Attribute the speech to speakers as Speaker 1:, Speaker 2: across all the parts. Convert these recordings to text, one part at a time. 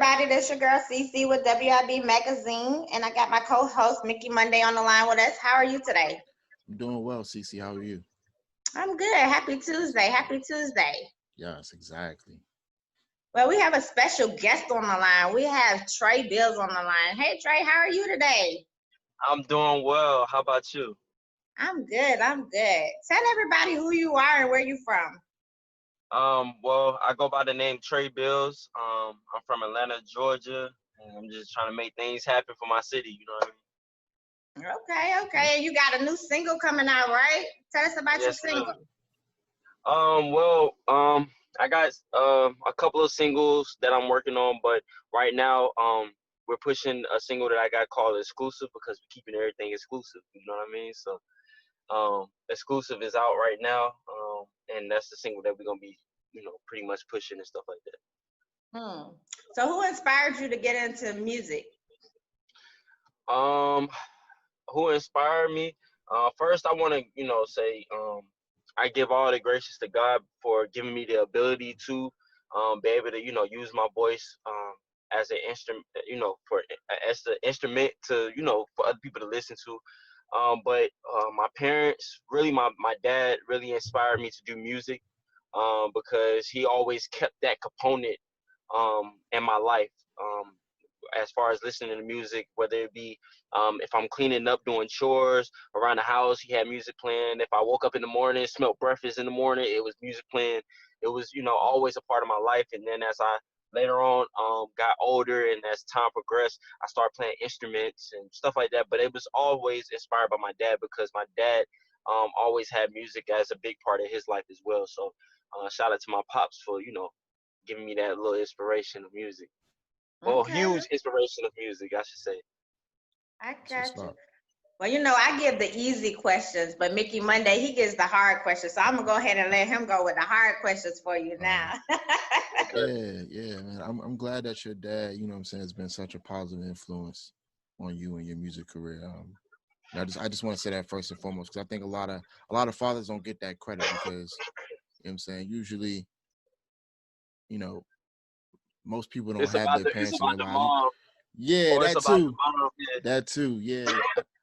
Speaker 1: everybody. This your girl CC with WIB Magazine, and I got my co-host Mickey Monday on the line with us. How are you today?
Speaker 2: I'm doing well, Cece. How are you?
Speaker 1: I'm good. Happy Tuesday. Happy Tuesday.
Speaker 2: Yes, exactly.
Speaker 1: Well, we have a special guest on the line. We have Trey Bills on the line. Hey, Trey, how are you today?
Speaker 3: I'm doing well. How about you?
Speaker 1: I'm good. I'm good. Tell everybody who you are and where you from.
Speaker 3: Well, I go by the name Trey Bills. I'm from Atlanta, Georgia, and I'm just trying to make things happen for my city. You know what
Speaker 1: Okay. And you got a new single coming out, right? Tell us
Speaker 3: I
Speaker 1: about
Speaker 3: mean?
Speaker 1: your
Speaker 3: Yes, sir.
Speaker 1: single.
Speaker 3: I got a couple of singles that I'm working on, but right now, we're pushing a single that I got called Exclusive because we're keeping everything exclusive. You know what I mean? So, Exclusive is out right now, and that's the single that we're gonna be, pretty much pushing and stuff like that.
Speaker 1: Hmm. So who inspired you to get into music?
Speaker 3: Um, who inspired me? First, I want to, say I give all the gracious to God for giving me the ability to be able to, use my voice as an instrument, for as the instrument to, for other people to listen to. But my parents, really, my dad really inspired me to do music because he always kept that component in my life. As far as listening to music, whether it be if I'm cleaning up, doing chores around the house, he had music playing. If I woke up in the morning, smelled breakfast in the morning, it was music playing. It was, always a part of my life. And then as I later on got older and as time progressed, I started playing instruments and stuff like that. But it was always inspired by my dad because my dad always had music as a big part of his life as well. So shout out to my pops for, giving me that little inspiration of music. Well,
Speaker 1: Okay,
Speaker 3: huge inspiration of music, I should say.
Speaker 1: I
Speaker 2: That's what's
Speaker 1: got you.
Speaker 2: up.
Speaker 1: Well, I give the easy questions, but Mickey Monday, he gives the hard questions. So I'm going to go ahead and let him go with the hard questions for you now.
Speaker 3: Okay.
Speaker 2: Yeah, man. I'm glad that your dad, I'm saying, has been such a positive influence on you and your music career. And I just want to say that first and foremost because I think a lot of fathers don't get that credit because I'm saying usually, you know, most people don't have their
Speaker 3: It's
Speaker 2: parents in
Speaker 3: about
Speaker 2: their
Speaker 3: the
Speaker 2: lives.
Speaker 3: mom,
Speaker 2: Yeah,
Speaker 3: or it's
Speaker 2: that
Speaker 3: about the
Speaker 2: too.
Speaker 3: mom. Yeah.
Speaker 2: That too. Yeah.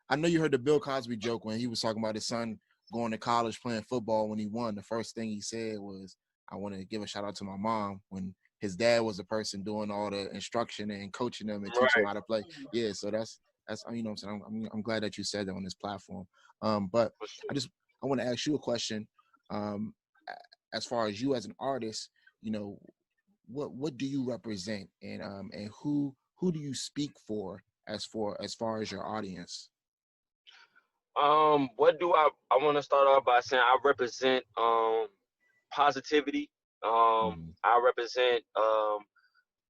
Speaker 2: I know you heard the Bill Cosby joke when he was talking about his son going to college playing football when he won. The first thing he said was, I want to give a shout out to my mom when his dad was the person doing all the instruction and coaching them and teaching them
Speaker 3: Right.
Speaker 2: how to play. Yeah, so that's what I'm saying. I'm glad that you said that on this platform. But
Speaker 3: For sure.
Speaker 2: I want to ask you a question. Um, as far as you as an artist, you know, what do you represent and who do you speak for as far as your audience?
Speaker 3: What do I want to start off by saying I represent positivity.
Speaker 2: Mm,
Speaker 3: I represent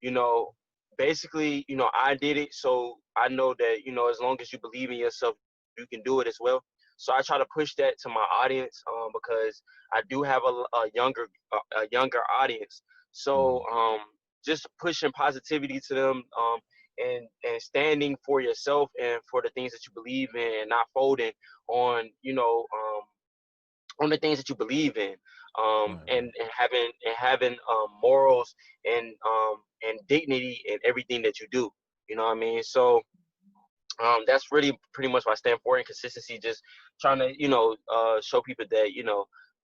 Speaker 3: you know, basically, I did it, so I know that, as long as you believe in yourself, you can do it as well. So I try to push that to my audience because I do have a younger audience. So
Speaker 2: mm,
Speaker 3: just pushing positivity to them and standing for yourself and for the things that you believe in and not folding on, on the things that you believe in,
Speaker 2: right,
Speaker 3: and having morals and dignity in everything that you do. You know what I mean? So that's really pretty much what I stand for. And consistency, just trying to show people that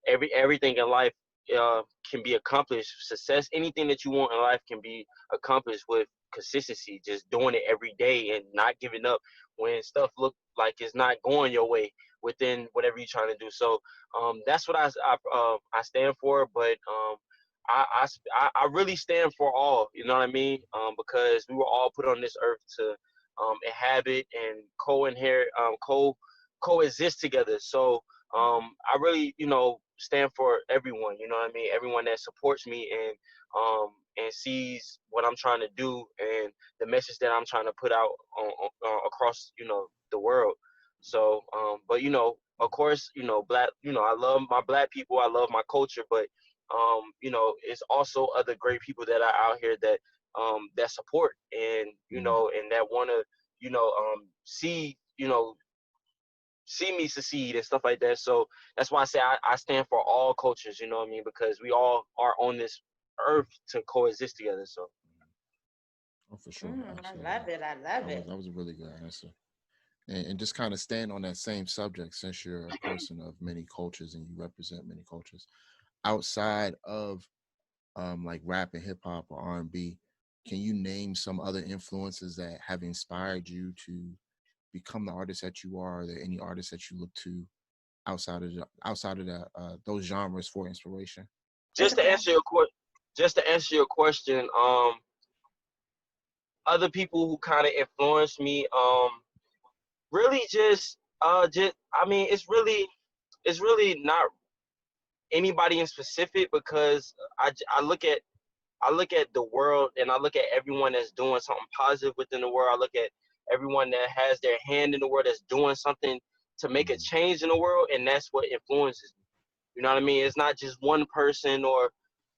Speaker 3: everything in life can be accomplished. Success, anything that you want in life can be accomplished with consistency. Just doing it every day and not giving up when stuff look like it's not going your way within whatever you're trying to do. So that's what I stand for. But I really stand for all. You know what I mean? Because we were all put on this earth to inhabit and co-inherit, coexist together. So I really, stand for everyone. You know what I mean? Everyone that supports me and sees what I'm trying to do and the message that I'm trying to put out across, the world. So, but of course, black. I love my black people. I love my culture, but it's also other great people that are out here that support and
Speaker 2: mm,
Speaker 3: and that want to see see me succeed and stuff like that. So that's why I say I stand for all cultures. You know what I mean? Because we all are on this earth to coexist together. So
Speaker 2: Oh, for sure.
Speaker 1: I
Speaker 2: Absolutely.
Speaker 1: love it. I love it.
Speaker 2: That was a really good answer. And just kind of staying on that same subject, since you're a person of many cultures and you represent many cultures, outside of like rap and hip hop or R&B, can you name some other influences that have inspired you to become the artist that you are? Are there any artists that you look to outside of that those genres for inspiration?
Speaker 3: Just to answer your question, other people who kind of influenced me, really just I mean, it's really not anybody in specific, because I look at the world, and I look at everyone that's doing something positive within the world. I look at everyone that has their hand in the world, that's doing something to make a change in the world, and that's what influences me. You know what I mean? It's not just one person, or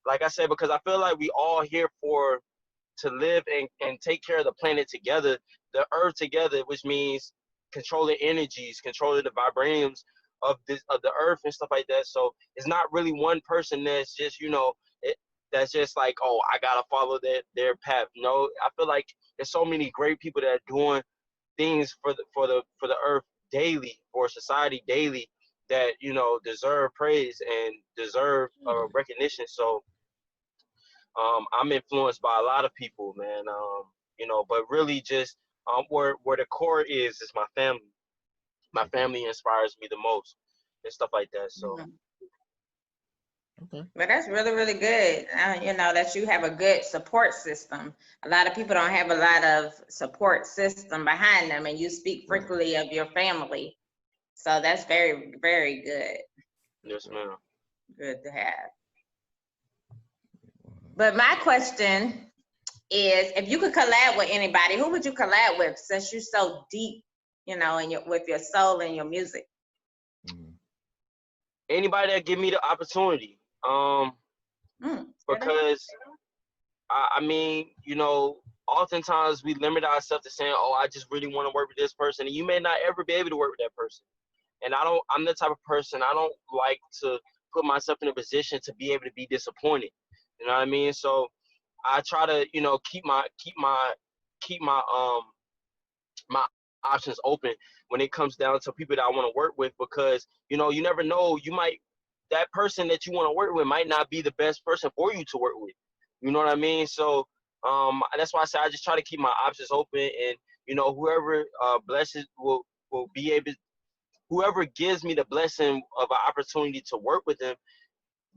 Speaker 3: like I said, because I feel like we all here to live and take care of the planet together, the earth together, which means controlling energies, controlling the vibraniums of the earth and stuff like that. So it's not really one person that's just, that's just like, oh, I gotta follow their path. No, I feel like there's so many great people that are doing things for the earth daily, for society daily, that deserve praise and deserve recognition. So I'm influenced by a lot of people, man. But really just where the core is my family. My family inspires me the most and stuff like that. So
Speaker 2: Okay.
Speaker 1: But that's really, really good. That you have a good support system. A lot of people don't have a lot of support system behind them, and you speak frequently of your family. So that's very, very good.
Speaker 3: yes, ma'am.
Speaker 1: Good to have. But my question is, if you could collab with anybody, who would you collab with, since you're so deep, with your soul and your music?
Speaker 3: Anybody that give me the opportunity. Because I mean, oftentimes we limit ourselves to saying, oh, I just really want to work with this person, and you may not ever be able to work with that person. And I'm the type of person, I don't like to put myself in a position to be able to be disappointed. You know what I mean? So I try to, keep my options open when it comes down to people that I want to work with, because, you never know, that person that you want to work with might not be the best person for you to work with. You know what I mean? So that's why I say I just try to keep my options open, and, whoever blesses will be able, whoever gives me the blessing of an opportunity to work with them,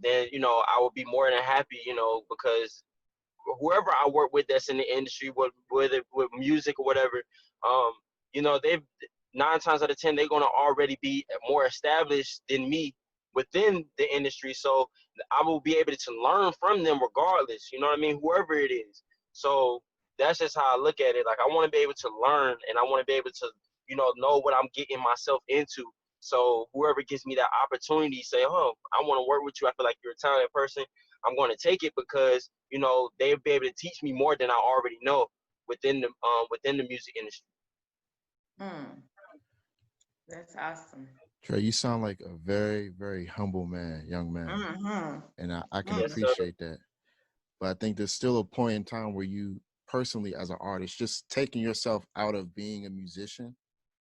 Speaker 3: then, I will be more than happy, because whoever I work with that's in the industry, whether with music or whatever, they've 9 times out of 10, they're going to already be more established than me within the industry. So I will be able to learn from them regardless, you know what I mean? Whoever it is. So that's just how I look at it. Like, I want to be able to learn, and I want to be able to, know what I'm getting myself into. So whoever gives me that opportunity, say, oh, I want to work with you, I feel like you're a talented person, I'm going to take it, because, they'll be able to teach me more than I already know within the music industry.
Speaker 1: That's awesome.
Speaker 2: Trey, you sound like a very, very humble man, young man. And I can appreciate that. But I think there's still a point in time where you personally, as an artist, just taking yourself out of being a musician,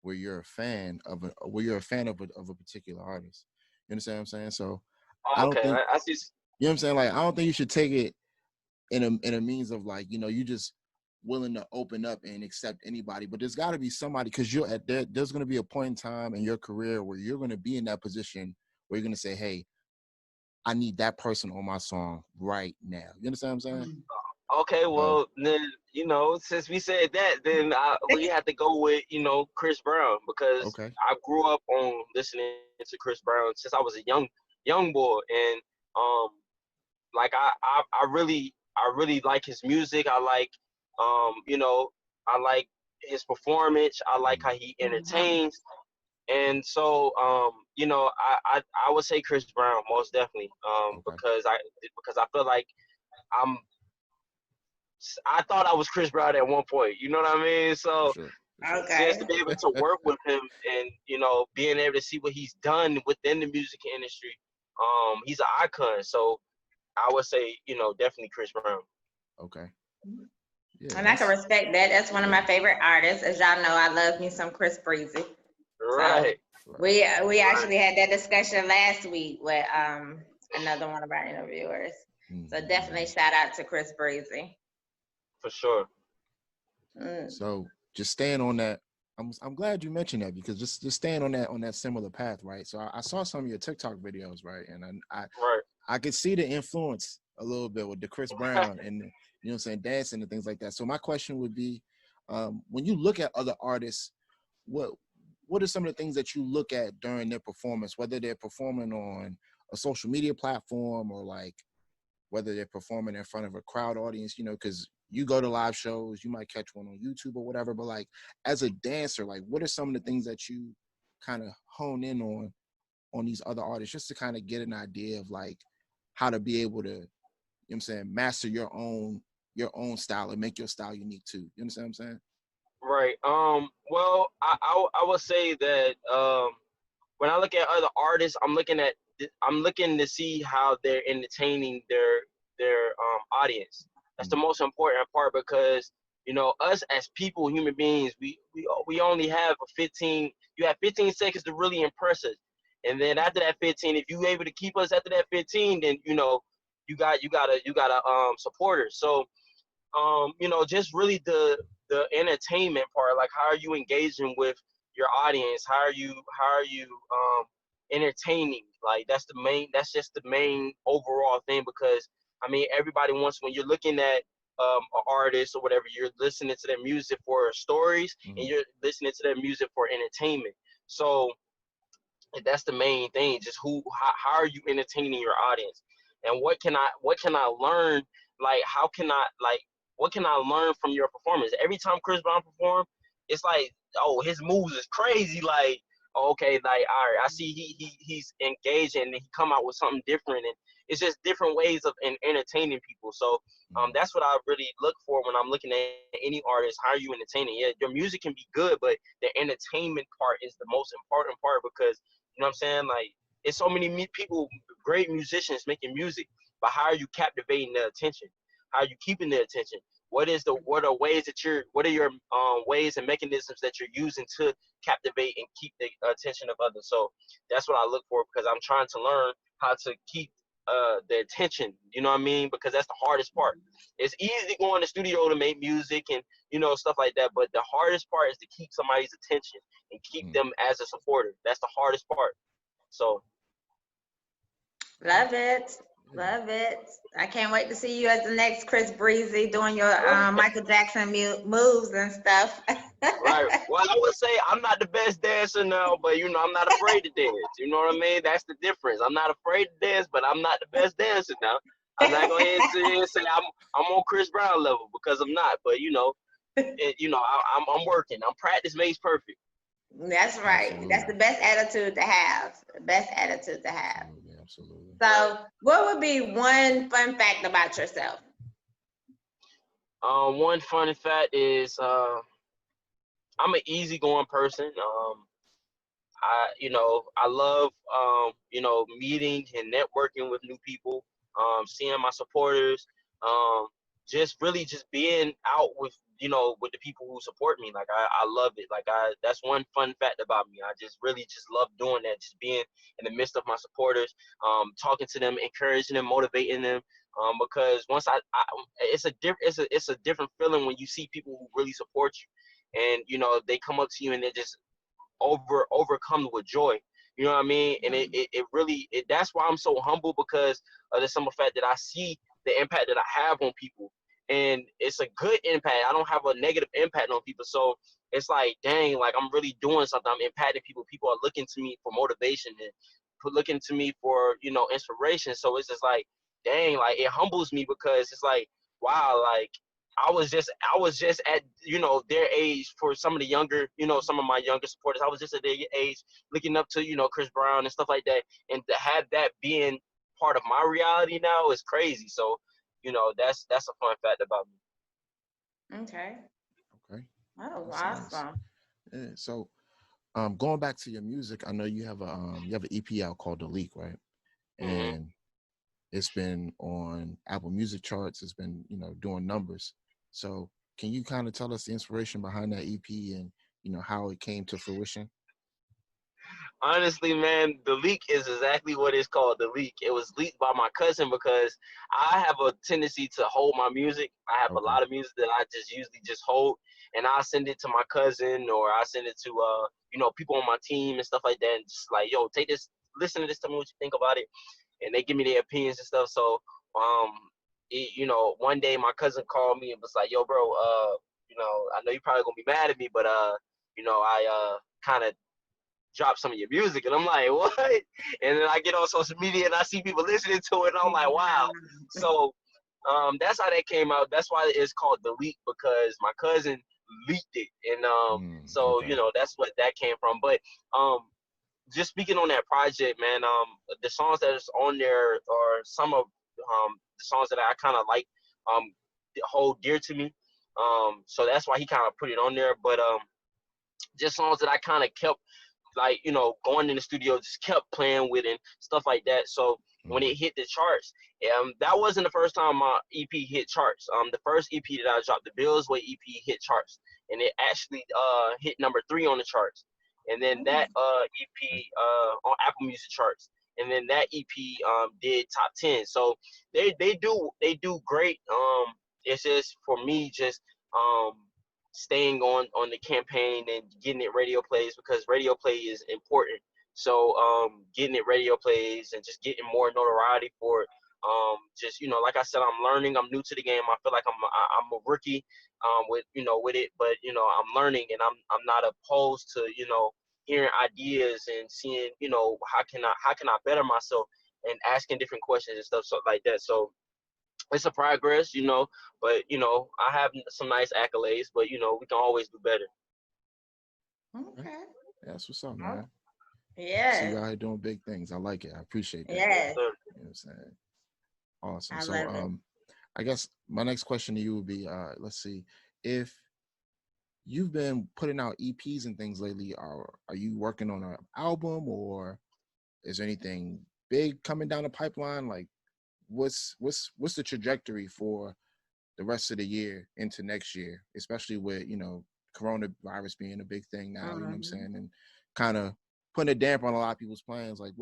Speaker 2: where you're a fan of a particular artist. You understand what I'm saying? So I don't think,
Speaker 3: I see.
Speaker 2: you know what I'm saying? Like, I don't think you should take it in a means of, like, you just willing to open up and accept anybody. But there's got to be somebody, because there's going to be a point in time in your career where you're going to be in that position where you're going to say, hey, I need that person on my song right now. You understand what I'm saying?
Speaker 3: Okay, well, then, since we said that, then we have to go with, Chris Brown, because I grew up on listening to Chris Brown since I was a young boy. And like I really like his music. I like I like his performance. I like how he entertains. And so I would say Chris Brown, most definitely, because I feel like I thought I was Chris Brown at one point, you know what I mean? So just to be able to work with him, and being able to see what he's done within the music industry, he's an icon. So I would say, definitely Chris Brown.
Speaker 2: Okay. Yeah,
Speaker 1: And I can respect that. That's one of my favorite artists. As y'all know, I love me some Chris Breezy.
Speaker 3: Right.
Speaker 1: So we actually had that discussion last week with another one of our interviewers. So definitely shout out to Chris Breezy.
Speaker 3: For sure.
Speaker 2: So just staying on that, I'm glad you mentioned that, because just staying on that similar path, right? So I saw some of your TikTok videos, right? And I could see the influence a little bit with the Chris Brown and, you know what I'm saying, dancing and things like that. So my question would be, when you look at other artists, what are some of the things that you look at during their performance, whether they're performing on a social media platform or like whether they're performing in front of a crowd audience, you know, because you go to live shows, you might catch one on YouTube or whatever, but like as a dancer, like what are some of the things that you kind of hone in on these other artists, just to kind of get an idea of like how to be able to, you know what I'm saying, master your own style and make your style unique too. You understand what I'm saying?
Speaker 3: Right. Well, I would say that when I look at other artists, I'm looking to see how they're entertaining their audience. That's the most important part, because you know, us as people, human beings, we only have 15. You have 15 seconds to really impress us, and then after that 15, if you able to keep us after that 15, then you know you got a supporters. So you know, just really the entertainment part, like how are you engaging with your audience? How are you entertaining? Like that's just the main overall thing, because I mean everybody wants, when you're looking at an artist or whatever, you're listening to their music for stories and you're listening to their music for entertainment. So that's the main thing, just how are you entertaining your audience, and what can I learn, like how can I, like what can I learn from your performance? Every time Chris Brown perform, it's like, oh, his moves is crazy, like, okay, like, all right, I see he's engaging and he come out with something different, and it's just different ways of entertaining people. So that's what I really look for when I'm looking at any artist. How are you entertaining? Yeah, your music can be good, but the entertainment part is the most important part, because you know what I'm saying? Like, it's so many people, great musicians making music, but how are you captivating their attention? How are you keeping their attention? What are your ways and mechanisms that you're using to captivate and keep the attention of others? So that's what I look for, because I'm trying to learn how to keep the attention. You know what I mean? Because that's the hardest part. It's easy to go in the studio to make music and stuff like that, but the hardest part is to keep somebody's attention and keep them as a supporter. That's the hardest part. So
Speaker 1: Love it. Love it. I can't wait to see you as the next Chris Breezy doing your Michael Jackson moves and stuff.
Speaker 3: right. Well, I would say I'm not the best dancer now, but I'm not afraid to dance. You know what I mean? That's the difference. I'm not afraid to dance, but I'm not the best dancer now. I'm not going to say I'm on Chris Brown level, because I'm not. But I'm working. I'm practice makes perfect.
Speaker 1: That's right.
Speaker 2: Absolutely.
Speaker 1: That's the best attitude to have. The best attitude to have.
Speaker 2: Absolutely.
Speaker 1: So, what would be one fun fact about yourself?
Speaker 3: One fun fact is I'm an easygoing person. I love meeting and networking with new people, seeing my supporters, just really just being out with with the people who support me. Like I love it. Like that's one fun fact about me. I just really just love doing that, just being in the midst of my supporters, talking to them, encouraging them, motivating them. Because once it's a different feeling when you see people who really support you, and they come up to you and they're just overcome with joy. You know what I mean? And it really that's why I'm so humble, because of the simple fact that I see the impact that I have on people, and it's a good impact. I don't have a negative impact on people. So it's like, dang, like I'm really doing something. I'm impacting people. People are looking to me for motivation and looking to me for inspiration. So it's just like, dang, like it humbles me, because it's like, wow, like I was just at their age, for some of the younger, some of my younger supporters. I was just at their age, looking up to Chris Brown and stuff like that, and to have that being part of my reality now is crazy. So that's a fun fact about me.
Speaker 1: Okay. Oh,
Speaker 2: That's
Speaker 1: awesome.
Speaker 2: nice. Yeah. So going back to your music, I know you have an EP out called The Leak, right? And it's been on Apple Music charts. It's been doing numbers. So can you kind of tell us the inspiration behind that EP and, you know, how it came to fruition?
Speaker 3: Honestly, man, the leak is exactly what it's called, the leak. It was leaked by my cousin because I have a tendency to hold my music. I have a
Speaker 2: Okay.
Speaker 3: lot of music that I just usually just hold, and I send it to my cousin or I send it to you know, people on my team and stuff like that, and just like, yo, take this, listen to this, tell me what you think about it, and they give me their opinions and stuff. So you know, one day my cousin called me and was like, yo, bro, you know, I know you're probably gonna be mad at me, but you know, I kind of drop some of your music, and I'm like, what? And then I get on social media and I see people listening to it, and I'm like, wow. So that's how that came out. That's why it's called The Leak, because my cousin leaked it, and so
Speaker 2: Okay.
Speaker 3: you know, that's what that came from. But just speaking on that project, man, the songs that is on there are some of the songs that I kind of like, hold dear to me. So that's why he kind of put it on there. But just songs that I kind of kept, like, you know, going in the studio, just kept playing with and stuff like that. So when it hit the charts, that wasn't the first time my EP hit charts. The first EP that I dropped, the Bills Way EP, hit charts, and it actually hit #3 on the charts. And then that EP on Apple Music charts, and then that EP did top 10. So they do great. It's just for me, just staying on the campaign and getting it radio plays, because radio play is important. So getting it radio plays and just getting more notoriety for it. Just, you know, like I said, I'm learning. I'm new to the game. I feel like I'm a rookie with, you know, with it, but you know, I'm learning, and I'm not opposed to, you know, hearing ideas and seeing, you know, how can I better myself, and asking different questions and stuff, so like that. So it's a progress, you know, but you know, I have some nice accolades, but you know, we can always do better.
Speaker 1: Okay.
Speaker 2: That's what's up, man. See
Speaker 1: Yeah.
Speaker 2: you out here doing big things. I like it. I appreciate that.
Speaker 1: Yes.
Speaker 3: So,
Speaker 2: You know what I'm saying? Awesome.
Speaker 1: I
Speaker 2: So
Speaker 1: love it.
Speaker 2: I guess my next question to you would be, let's see, if you've been putting out EPs and things lately, are you working on an album, or is there anything big coming down the pipeline? Like what's the trajectory for the rest of the year into next year, especially with, you know, coronavirus being a big thing now, you know what I'm saying, and kind of putting a damper on a lot of people's plans. Like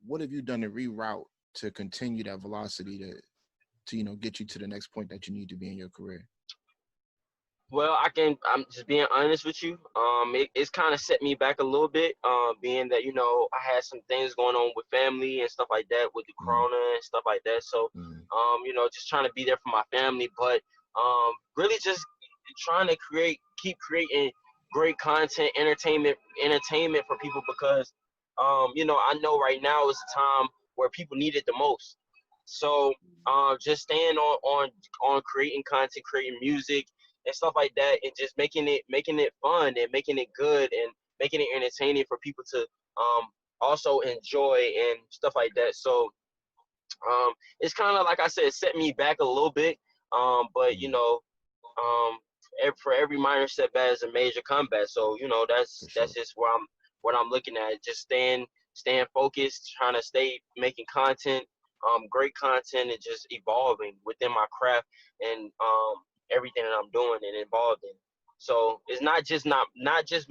Speaker 2: what have you done to reroute to continue that velocity to you know, get you to the next point that you need to be in your career?
Speaker 3: well, I'm just being honest with you. It's kind of set me back a little bit, being that, you know, I had some things going on with family and stuff like that with the corona and stuff like that. So, you know, just trying to be there for my family, but really just trying to keep creating great content, entertainment for people, because, you know, I know right now is a time where people need it the most. So, just staying on creating content, creating music and stuff like that, and just making it fun and making it good and making it entertaining for people to also enjoy and stuff like that. So it's kind of, like I said, set me back a little bit, but you know, for every minor setback is a major comeback. So you know,
Speaker 2: For
Speaker 3: that's
Speaker 2: sure.
Speaker 3: just what I'm looking at. Just staying focused, trying to stay making content, great content, and just evolving within my craft and everything that I'm doing and involved in. So it's not just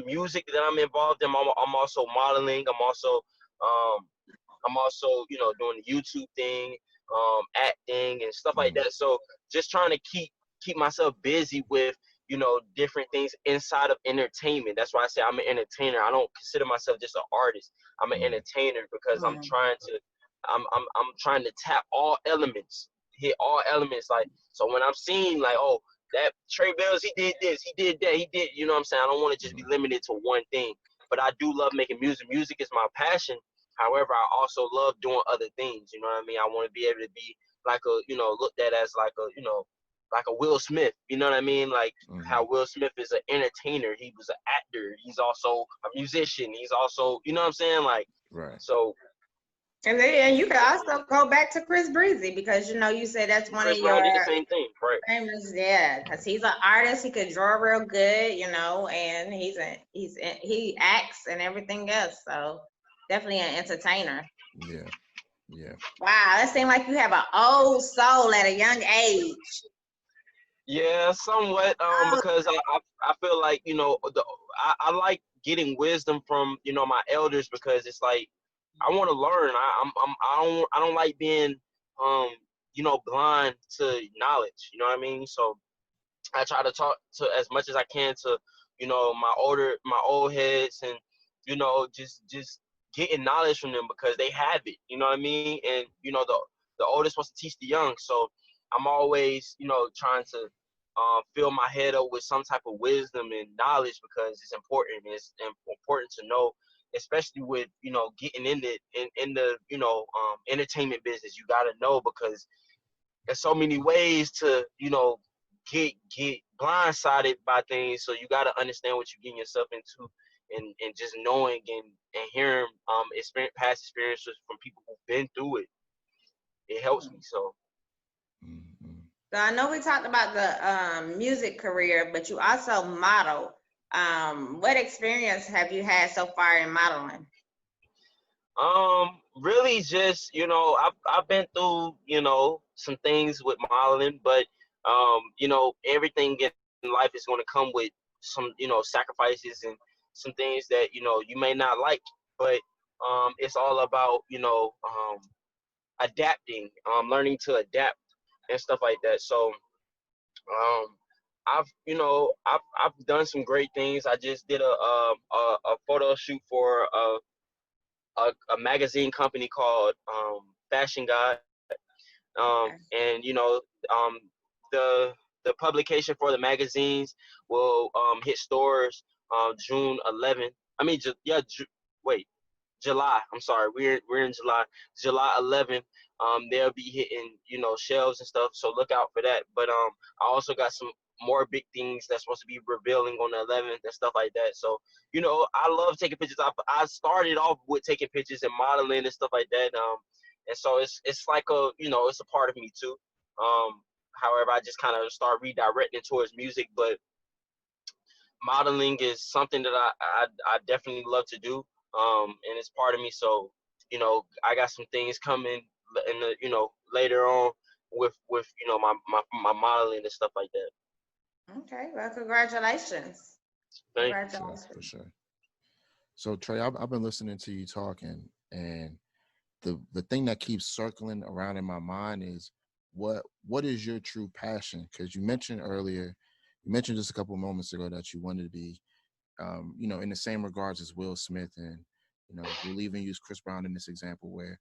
Speaker 3: music that I'm involved in. I'm also modeling. Um, I'm also, you know, doing the YouTube thing, acting and stuff like that. So just trying to keep myself busy with, you know, different things inside of entertainment. That's why I say I'm an entertainer. I don't consider myself just an artist. I'm an entertainer, because I'm trying to tap all elements, hit all elements. Like, so when I'm seeing like, oh, that Trey Bells, he did this, he did that, he did, you know what I'm saying? I don't want to just be limited to one thing. But I do love making music. Music is my passion. However, I also love doing other things. You know what I mean? I want to be able to be like a, you know, looked at as like a, you know, like a Will Smith. You know what I mean? Like how Will Smith is an entertainer. He was an actor. He's also a musician. He's also, you know what I'm saying? Like,
Speaker 2: Right.
Speaker 3: so.
Speaker 1: And then you can also go back to Chris Breezy, because you know you said that's one of
Speaker 3: Chris Brown
Speaker 1: your
Speaker 3: did the same thing, right?
Speaker 1: famous, yeah, because he's an artist. He could draw real good, you know, and he acts and everything else. So definitely an entertainer.
Speaker 2: Yeah. Yeah.
Speaker 1: Wow, that seems like you have an old soul at a young age.
Speaker 3: Yeah, somewhat.
Speaker 1: Oh,
Speaker 3: Because I feel like, you know, I like getting wisdom from, you know, my elders, because it's like I want to learn. I don't like being um you know, blind to knowledge. You know what I mean? So I try to talk to as much as I can to, you know, my old heads, and, you know, just getting knowledge from them, because they have it. You know what I mean? And, you know, the oldest wants to teach the young. So I'm always, you know, trying to fill my head up with some type of wisdom and knowledge, because it's important. It's important to know, especially with, you know, getting in the, you know, entertainment business. You got to know, because there's so many ways to, you know, get blindsided by things. So you got to understand what you're getting yourself into, and just knowing and hearing past experiences from people who've been through it. It helps me. So
Speaker 2: Mhm.
Speaker 1: so I know we talked about the music career, but you also model. What experience have you had so far in modeling?
Speaker 3: really just, you know, I've been through, you know, some things with modeling, but you know, everything in life is going to come with some, you know, sacrifices and some things that, you know, you may not like, but it's all about, you know, adapting, learning to adapt and stuff like that. So um you know, I've done some great things. I just did a photo shoot for a magazine company called Fashion God.
Speaker 1: Okay.
Speaker 3: And, you know, um, the the publication for the magazines will hit stores June 11th. I mean, wait, July. I'm sorry, we're in July. July 11th. They'll be hitting, you know, shelves and stuff. So look out for that. But I also got some more big things that's supposed to be revealing on the 11th and stuff like that. So, you know, I love taking pictures. I started off with taking pictures and modeling and stuff like that. And so it's like a, you know, it's a part of me too. However, I just kind of start redirecting towards music, but modeling is something that I definitely love to do. And it's part of me. So, you know, I got some things coming in the, you know, later on with, you know, my modeling and stuff like that.
Speaker 1: Okay. Well, congratulations.
Speaker 3: Thank you.
Speaker 2: For sure, for
Speaker 1: Congratulations.
Speaker 2: sure. So Trey, I've been listening to you talking, and the thing that keeps circling around in my mind is what is your true passion? Because you mentioned earlier, you mentioned just a couple of moments ago that you wanted to be, you know, in the same regards as Will Smith, and you know, we'll even use Chris Brown in this example where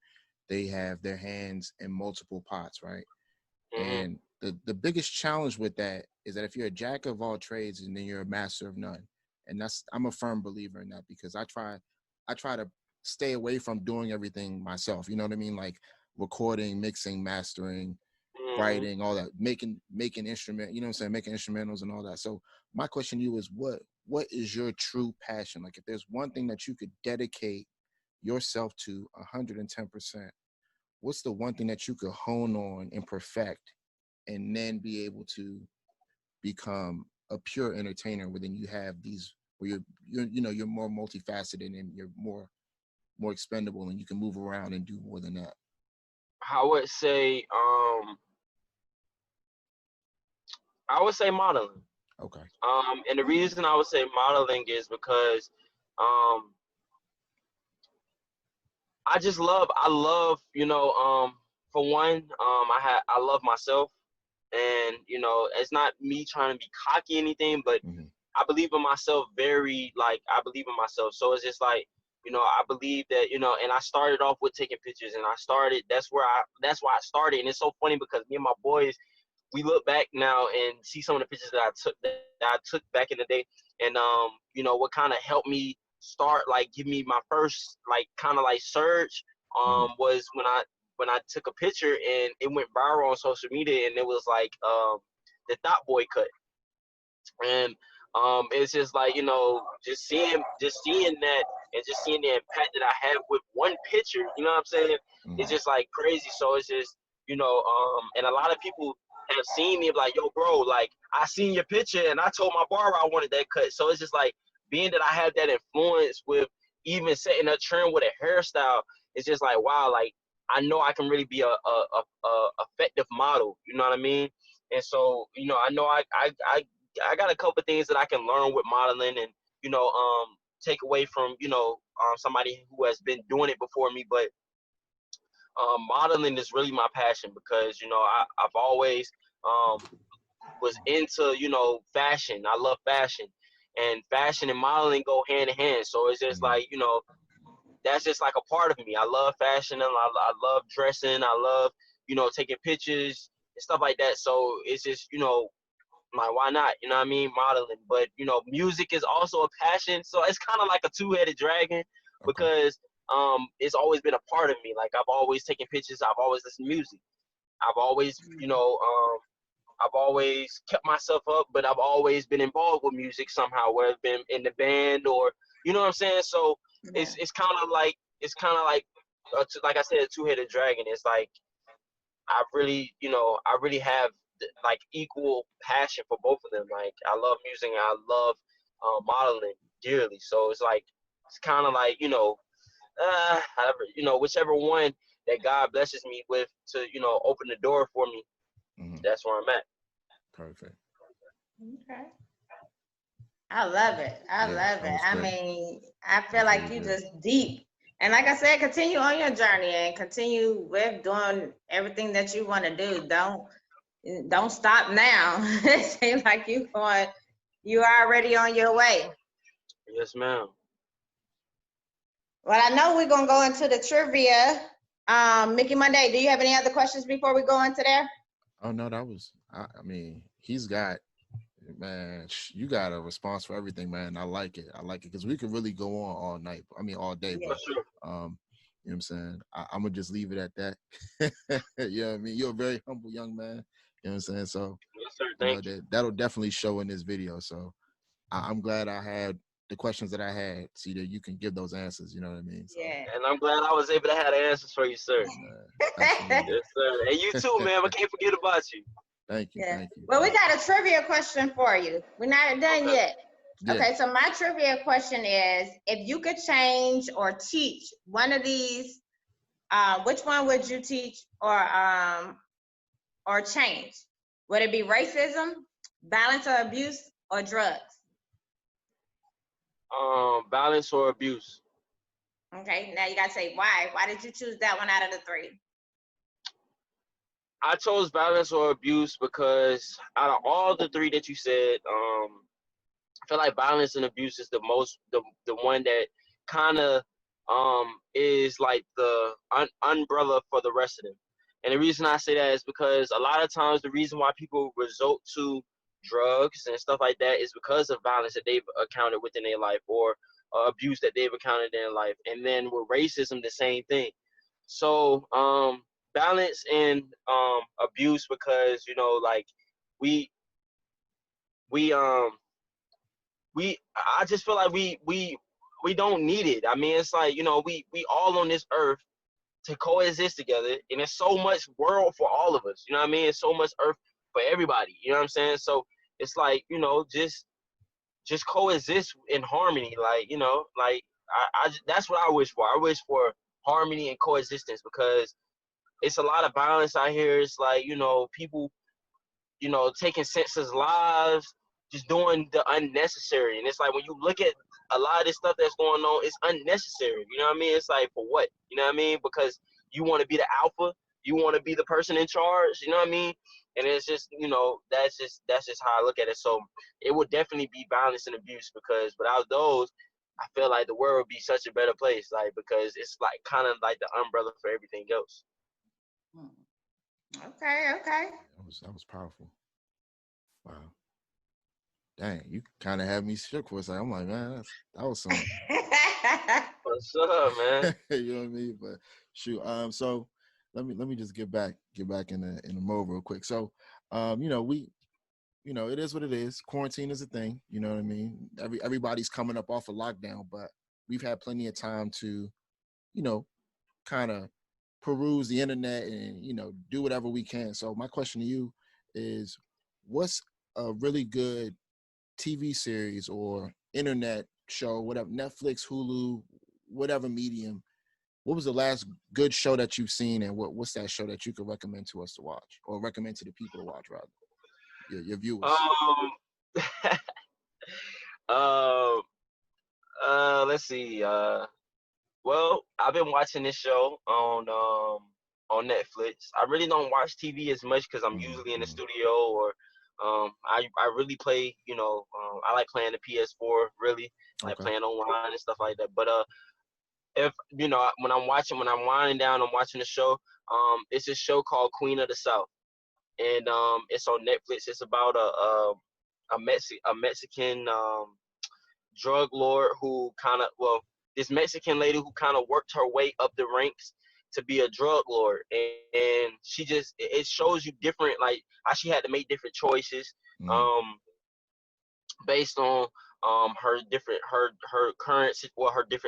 Speaker 2: they have their hands in multiple pots, right?
Speaker 3: Hmm.
Speaker 2: And the biggest challenge with that is that if you're a jack of all trades and then you're a master of none. And that's I'm a firm believer in that, because I try to stay away from doing everything myself. You know what I mean? Like recording, mixing, mastering,
Speaker 3: Hmm.
Speaker 2: writing, all that, making instrument, you know what I'm saying, making instrumentals and all that. So my question to you is what is your true passion? Like if there's one thing that you could dedicate yourself to 110%, what's the one thing that you could hone on and perfect and then be able to become a pure entertainer where then you have these where you're you know you're more multifaceted and you're more expendable and you can move around and do more than that.
Speaker 3: I would say I would say modeling.
Speaker 2: Okay.
Speaker 3: And the reason I would say modeling is because um I love, you know, for one, I love myself, and, you know, it's not me trying to be cocky or anything, but
Speaker 2: Hmm.
Speaker 3: I believe in myself very, like, I believe in myself. So it's just like, you know, I believe that, you know, and I started off with taking pictures, and that's why I started. And it's so funny because me and my boys, we look back now and see some of the pictures that I took back in the day, and you know, what kind of helped me start, like, give me my first, like, kind of like surge
Speaker 2: Hmm.
Speaker 3: was when I took a picture and it went viral on social media, and it was like the Thought Boy cut. And it's just like, you know, just seeing that, and just seeing the impact that I have with one picture, you know what I'm saying, it's
Speaker 2: Hmm.
Speaker 3: just like crazy. So it's just, you know, and a lot of people have seen me like, yo bro, like, I seen your picture and I told my barber I wanted that cut. So it's just like, being that I have that influence with even setting a trend with a hairstyle, it's just like, wow, like, I know I can really be a effective model, you know what I mean? And so, you know, I know I got a couple of things that I can learn with modeling and, you know, take away from, you know, somebody who has been doing it before me. But modeling is really my passion because, you know, I've always was into, you know, fashion. I love fashion, and fashion and modeling go hand in hand. So it's just like, you know, that's just like a part of me. I love fashion and I love dressing. I love, you know, taking pictures and stuff like that. So it's just, you know, like, why not? You know what I mean? Modeling. But, you know, music is also a passion. So it's kind of like a two-headed dragon
Speaker 2: Okay.
Speaker 3: because it's always been a part of me. Like, I've always taken pictures. I've always listened to music. I've always, you know, I've always kept myself up, but I've always been involved with music somehow, whether it's been in the band or, you know what I'm saying? So
Speaker 1: Yeah.
Speaker 3: it's kind of like, like I said, a two-headed dragon. It's like, I really have like equal passion for both of them. Like, I love music and I love modeling dearly. So it's like, it's kind of like, you know, whichever one that God blesses me with to, you know, open the door for me,
Speaker 2: Mm-hmm.
Speaker 3: that's where I'm at.
Speaker 2: Perfect.
Speaker 1: Okay. I love it. I
Speaker 2: Yeah,
Speaker 1: love
Speaker 2: that
Speaker 1: it.
Speaker 2: was
Speaker 1: I
Speaker 2: great.
Speaker 1: mean, I feel
Speaker 2: That was
Speaker 1: like
Speaker 2: really
Speaker 1: you
Speaker 2: great.
Speaker 1: just deep. And like I said, continue on your journey and continue with doing everything that you want to do. Don't stop now. It seems like you're already on your way.
Speaker 3: Yes, ma'am.
Speaker 1: Well, I know we're gonna go into the trivia. Mickey Monday, do you have any other questions before we go into there?
Speaker 2: Oh no, that was. I mean, he's got. Man, you got a response for everything, man. I like it. I like it because we could really go on all night. I mean, all day.
Speaker 1: Yeah.
Speaker 3: For
Speaker 2: But
Speaker 3: sure.
Speaker 2: you know what I'm saying. I'm gonna just leave it at that. You know what I mean? You're a very humble young man. You know what I'm saying. So
Speaker 3: Yes, sir.
Speaker 2: you know
Speaker 3: Thank you.
Speaker 2: that'll definitely show in this video. So I'm glad I had the questions that I had, so that you can give those answers. You know what I mean? So
Speaker 1: Yeah.
Speaker 3: And I'm glad I was able to have the answers for you, sir.
Speaker 2: yes, absolutely.
Speaker 3: Yes, sir. And you too, man. I can't forget about you.
Speaker 2: Thank you.
Speaker 1: Yeah.
Speaker 2: Thank you.
Speaker 1: Well, we
Speaker 2: Thank
Speaker 1: got a trivia question for you. We're not done
Speaker 3: Okay.
Speaker 1: yet.
Speaker 2: you. Yeah.
Speaker 1: Okay, so my trivia question is, if you could change or teach one of these, which one would you teach or change? Would it be racism, violence or abuse, or drugs?
Speaker 3: Violence or abuse.
Speaker 1: Okay, now you gotta say why. Why did you choose that one out of the three?
Speaker 3: I chose violence or abuse because out of all the three that you said, I feel like violence and abuse is the one that kind of is like the umbrella for the rest of them. And the reason I say that is because a lot of times the reason why people resort to drugs and stuff like that is because of violence that they've encountered within their life or abuse that they've encountered in their life. And then with racism, the same thing. So balance and abuse because, you know, like we we I just feel like we don't need it. I mean, it's like, you know, we all on this earth to coexist together, and it's so much world for all of us. You know what I mean? It's so much earth for everybody. You know what I'm saying? So it's like, you know, just coexist in harmony. Like, you know, like that's what I wish for. I wish for harmony and coexistence because it's a lot of violence out here. It's like, you know, people, you know, taking senseless lives, just doing the unnecessary. And it's like when you look at a lot of this stuff that's going on, it's unnecessary. You know what I mean? It's like, for what? You know what I mean? Because you want to be the alpha, you want to be the person in charge. You know what I mean? And it's just, you know, that's just how I look at it. So it would definitely be violence and abuse because without those, I feel like the world would be such a better place. Like, because it's like kind of like the umbrella for everything else.
Speaker 1: Okay, okay.
Speaker 2: That was powerful. Wow. Dang, you kind of had me shook for a second. I'm like, man, that was some.
Speaker 3: What's up, man?
Speaker 2: You know what I mean? But shoot, so let me just get back in the mode real quick. So, you know, it is what it is. Quarantine is a thing. You know what I mean? Everybody's coming up off a lockdown, but we've had plenty of time to, you know, kind of peruse the internet and, you know, do whatever we can. So my question to you is, what's a really good TV series or internet show, whatever, Netflix, Hulu, whatever medium? What was the last good show that you've seen, and what's that show that you could recommend to us to watch, or recommend to the people to watch, rather? your viewers?
Speaker 3: Let's see. Well, I've been watching this show on Netflix. I really don't watch TV as much because I'm usually in the studio, or I really play. I like playing the PS4. Really, like playing online and stuff like that. But if when I'm winding down, I'm watching the show. It's a show called Queen of the South, and it's on Netflix. It's about a Mexican drug lord who this Mexican lady who kind of worked her way up the ranks to be a drug lord, and she just, it shows you different, like how she had to make different choices based on her different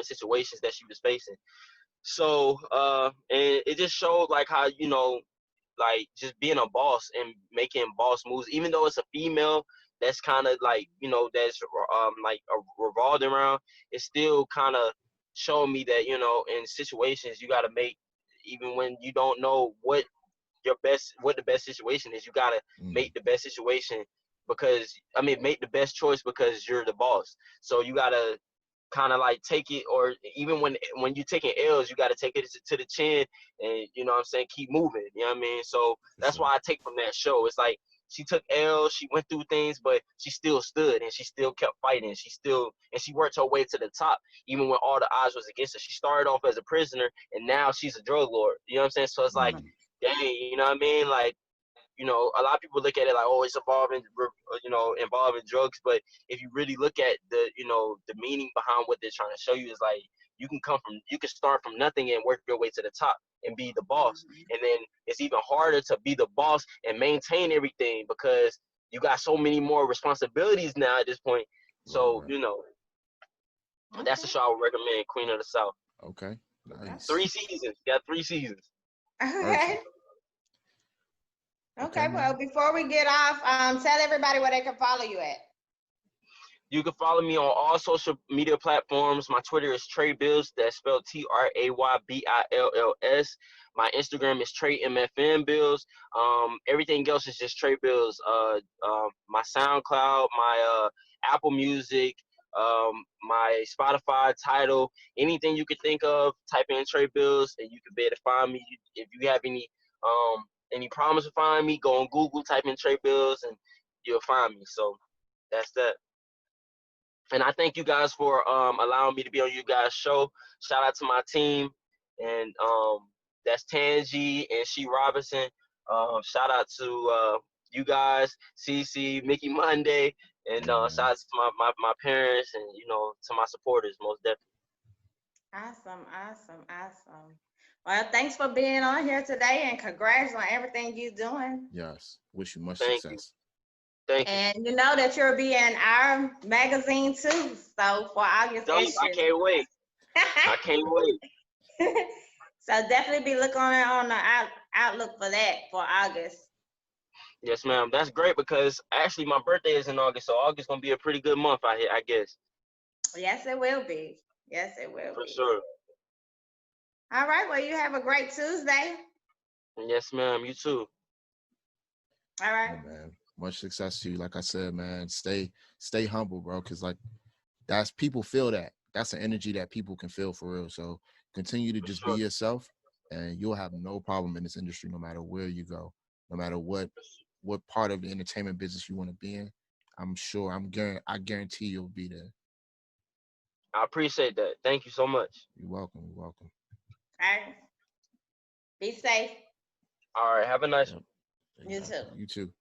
Speaker 3: situations that she was facing. So and it just showed like how like just being a boss and making boss moves, even though it's a female that's kind of like that's like revolved around, it still kind of showed me that in situations you got to make, even when you don't know what the best situation is, you got to make the best situation, because make the best choice because you're the boss. So you got to kind of like take it, or even when you're taking L's, you got to take it to the chin, and keep moving. So that's why I take from that show. It's like she took L's, she went through things, but she still stood and she still kept fighting. She worked her way to the top, even when all the odds was against her. She started off as a prisoner, and now she's a drug lord. So it's like, dang, like, a lot of people look at it like, oh, it's involving drugs. But if you really look at the meaning behind what they're trying to show you, is like, you can start from nothing and work your way to the top and be the boss. And then it's even harder to be the boss and maintain everything, because you got so many more responsibilities now at this point. So, that's the show I would recommend, Queen of the South.
Speaker 2: Okay. Nice.
Speaker 3: 3 seasons. Got 3 seasons.
Speaker 1: Okay. Okay, well, before we get off, tell everybody where they can follow you at.
Speaker 3: You can follow me on all social media platforms. My Twitter is Trey Bills. That's spelled TrayBills. My Instagram is TreyMFN Bills. Everything else is just Trey Bills. My SoundCloud, my Apple Music, my Spotify, Tidal, anything you could think of, type in Trey Bills and you can be able to find me. If you have any problems with finding me, go on Google, type in Trey Bills, and you'll find me. So that's that. And I thank you guys for allowing me to be on you guys' show. Shout out to my team, and that's Tangi and She Robinson. Shout out to you guys, CC, Mickey Monday, and shout out to my parents, and to my supporters, most definitely.
Speaker 1: Awesome. Well, thanks for being on here today, and congrats on everything you're doing.
Speaker 2: Yes, wish you much success.
Speaker 3: Thank you.
Speaker 1: And you know that you'll be in our magazine too. So for August issue.
Speaker 3: I can't wait. I can't wait.
Speaker 1: So definitely be looking on the outlook for that for August.
Speaker 3: Yes, ma'am. That's great, because actually my birthday is in August, so August is gonna be a pretty good month out here, I guess.
Speaker 1: Yes, it will be. Yes, it will be.
Speaker 3: For sure.
Speaker 1: All right. Well, you have a great Tuesday.
Speaker 3: Yes, ma'am. You too.
Speaker 1: All right.
Speaker 2: Yeah, man. Much success to you. Like I said, man, stay humble, bro. Cause like that's, people feel that. That's an energy that people can feel for real. So continue to just be yourself, and you'll have no problem in this industry, no matter where you go, no matter what part of the entertainment business you want to be in. I guarantee you'll be there.
Speaker 3: I appreciate that. Thank you so much.
Speaker 2: You're welcome. You're welcome.
Speaker 1: All right. Be safe.
Speaker 3: All right. Have a nice one.
Speaker 1: You too.
Speaker 2: You too.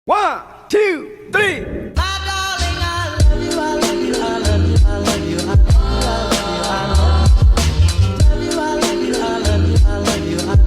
Speaker 4: One, two, three.